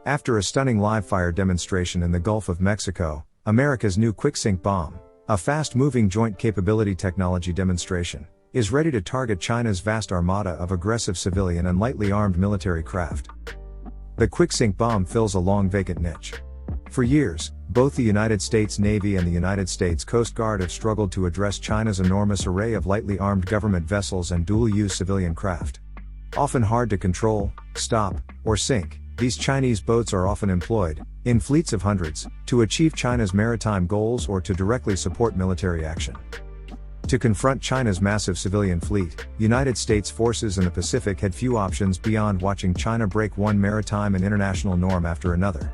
After a stunning live-fire demonstration in the Gulf of Mexico, America's new Quicksink bomb, a fast-moving joint capability technology demonstration, is ready to target China's vast armada of aggressive civilian and lightly armed military craft. The Quicksink bomb fills a long-vacant niche. For years, both the United States Navy and the United States Coast Guard have struggled to address China's enormous array of lightly armed government vessels and dual-use civilian craft. Often hard to control, stop, or sink, these Chinese boats are often employed, in fleets of hundreds, to achieve China's maritime goals or to directly support military action. To confront China's massive civilian fleet, United States forces in the Pacific had few options beyond watching China break one maritime and international norm after another.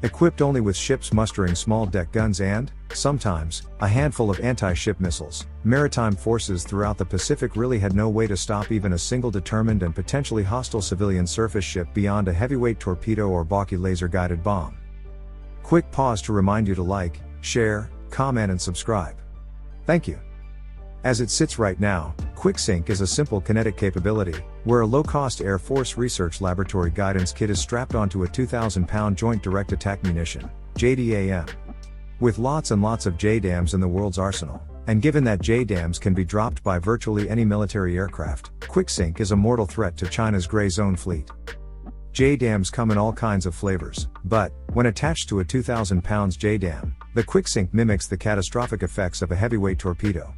Equipped only with ships mustering small deck guns and, sometimes, a handful of anti-ship missiles, maritime forces throughout the Pacific really had no way to stop even a single determined and potentially hostile civilian surface ship beyond a heavyweight torpedo or balky laser-guided bomb. Quick pause to remind you to like, share, comment and subscribe. Thank you. As it sits right now, Quicksink is a simple kinetic capability, where a low-cost Air Force Research Laboratory guidance kit is strapped onto a 2,000-pound Joint Direct Attack Munition, JDAM. With lots and lots of JDAMs in the world's arsenal, and given that JDAMs can be dropped by virtually any military aircraft, Quicksink is a mortal threat to China's gray zone fleet. JDAMs come in all kinds of flavors, but, when attached to a 2,000 pounds JDAM, the Quicksink mimics the catastrophic effects of a heavyweight torpedo.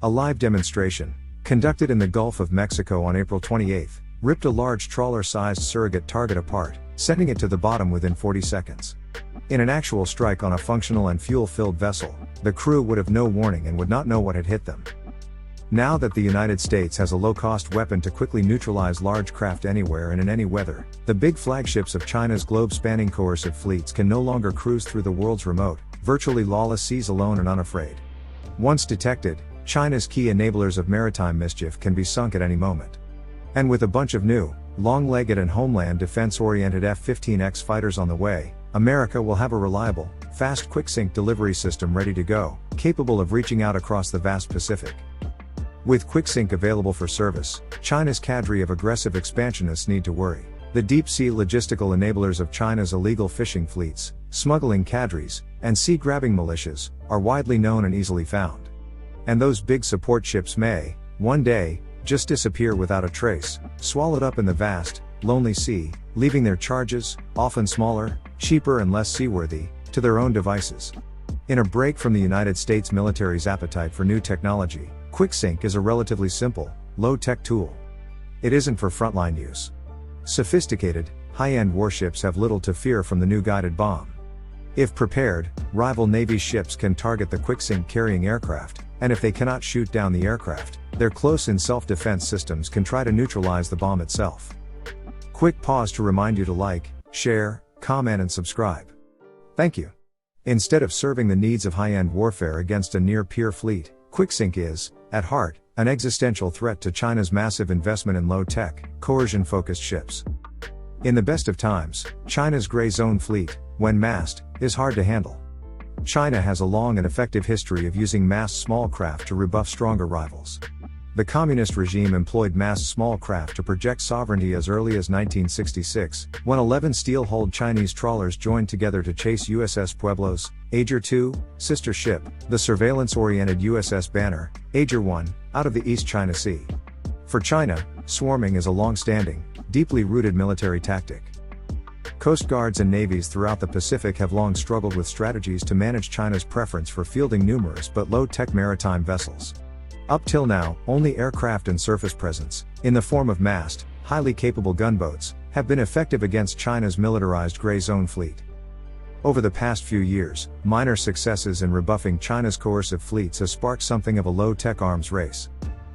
A live demonstration, conducted in the Gulf of Mexico on April 28, ripped a large trawler-sized surrogate target apart, sending it to the bottom within 40 seconds. In an actual strike on a functional and fuel-filled vessel, the crew would have no warning and would not know what had hit them. Now that the United States has a low-cost weapon to quickly neutralize large craft anywhere and in any weather, the big flagships of China's globe-spanning coercive fleets can no longer cruise through the world's remote, virtually lawless seas alone and unafraid. Once detected, China's key enablers of maritime mischief can be sunk at any moment. And with a bunch of new, long-legged and homeland defense-oriented F-15X fighters on the way, America will have a reliable, fast Quicksink delivery system ready to go, capable of reaching out across the vast Pacific. With Quicksink available for service, China's cadre of aggressive expansionists need to worry. The deep-sea logistical enablers of China's illegal fishing fleets, smuggling cadres, and sea-grabbing militias, are widely known and easily found. And those big support ships may, one day, just disappear without a trace, swallowed up in the vast, lonely sea, leaving their charges, often smaller, cheaper and less seaworthy, to their own devices. In a break from the United States military's appetite for new technology, Quicksink is a relatively simple, low-tech tool. It isn't for frontline use. Sophisticated, high-end warships have little to fear from the new guided bomb. If prepared, rival Navy ships can target the Quicksink carrying aircraft, and if they cannot shoot down the aircraft, their close-in self-defense systems can try to neutralize the bomb itself. Quick pause to remind you to like, share, comment and subscribe. Thank you. Instead of serving the needs of high-end warfare against a near-peer fleet, Quicksink is, at heart, an existential threat to China's massive investment in low-tech, coercion-focused ships. In the best of times, China's gray zone fleet, when massed, is hard to handle. China has a long and effective history of using massed small craft to rebuff stronger rivals. The communist regime employed massed small craft to project sovereignty as early as 1966, when 11 steel-hulled Chinese trawlers joined together to chase USS Pueblos, Ager II, sister ship, the surveillance-oriented USS Banner, Ager I, out of the East China Sea. For China, swarming is a long-standing, deeply rooted military tactic. Coast guards and navies throughout the Pacific have long struggled with strategies to manage China's preference for fielding numerous but low-tech maritime vessels. Up till now, only aircraft and surface presence, in the form of massed, highly capable gunboats, have been effective against China's militarized gray zone fleet. Over the past few years, minor successes in rebuffing China's coercive fleets have sparked something of a low-tech arms race.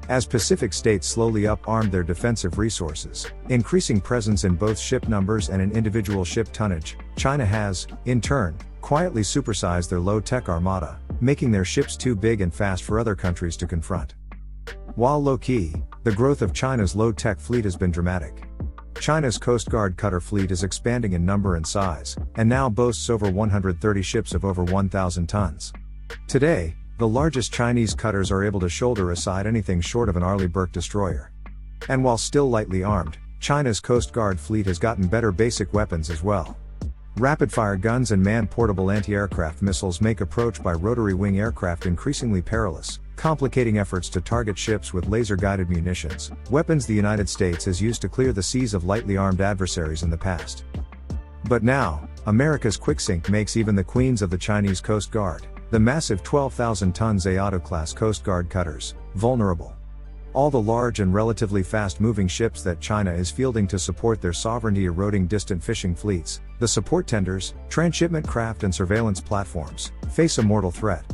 As Pacific states slowly up-armed their defensive resources, increasing presence in both ship numbers and in individual ship tonnage, China has, in turn, quietly supersized their low-tech armada, making their ships too big and fast for other countries to confront. While low-key, the growth of China's low-tech fleet has been dramatic. China's Coast Guard cutter fleet is expanding in number and size, and now boasts over 130 ships of over 1,000 tons. Today, the largest Chinese cutters are able to shoulder aside anything short of an Arleigh Burke destroyer. And while still lightly armed, China's Coast Guard fleet has gotten better basic weapons as well. Rapid-fire guns and man-portable anti-aircraft missiles make approach by rotary-wing aircraft increasingly perilous, complicating efforts to target ships with laser-guided munitions, weapons the United States has used to clear the seas of lightly armed adversaries in the past. But now, America's Quicksink makes even the queens of the Chinese Coast Guard, the massive 12,000-ton Zayado-class Coast Guard cutters, vulnerable. All the large and relatively fast-moving ships that China is fielding to support their sovereignty-eroding distant fishing fleets, the support tenders, transshipment craft and surveillance platforms, face a mortal threat.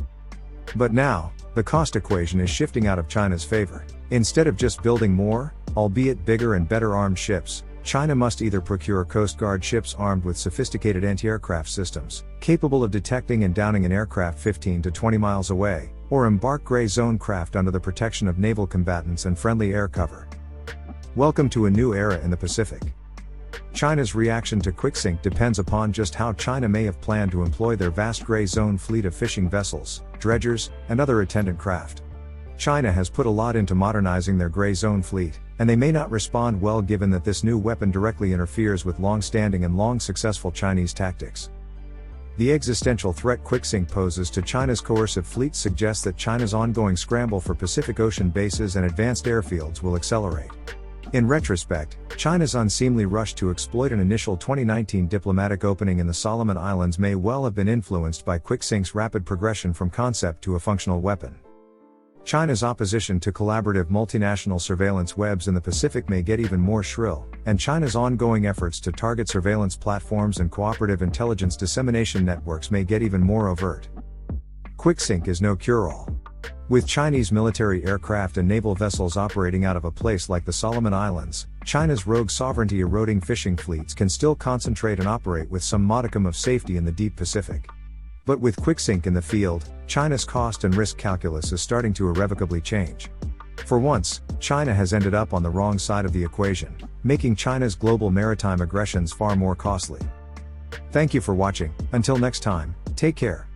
But now, the cost equation is shifting out of China's favor. Instead of just building more, albeit bigger and better armed ships, China must either procure Coast Guard ships armed with sophisticated anti-aircraft systems, capable of detecting and downing an aircraft 15 to 20 miles away, or embark gray zone craft under the protection of naval combatants and friendly air cover. Welcome to a new era in the Pacific. China's reaction to Quicksink depends upon just how China may have planned to employ their vast gray zone fleet of fishing vessels, dredgers, and other attendant craft. China has put a lot into modernizing their gray zone fleet, and they may not respond well given that this new weapon directly interferes with long-standing and long-successful Chinese tactics. The existential threat Quicksink poses to China's coercive fleet suggests that China's ongoing scramble for Pacific Ocean bases and advanced airfields will accelerate. In retrospect, China's unseemly rush to exploit an initial 2019 diplomatic opening in the Solomon Islands may well have been influenced by Quicksink's rapid progression from concept to a functional weapon. China's opposition to collaborative multinational surveillance webs in the Pacific may get even more shrill, and China's ongoing efforts to target surveillance platforms and cooperative intelligence dissemination networks may get even more overt. Quicksink is no cure-all. With Chinese military aircraft and naval vessels operating out of a place like the Solomon Islands, China's rogue sovereignty-eroding fishing fleets can still concentrate and operate with some modicum of safety in the deep Pacific. But with Quicksink in the field, China's cost and risk calculus is starting to irrevocably change. For once, China has ended up on the wrong side of the equation, making China's global maritime aggressions far more costly. Thank you for watching. Until next time, take care.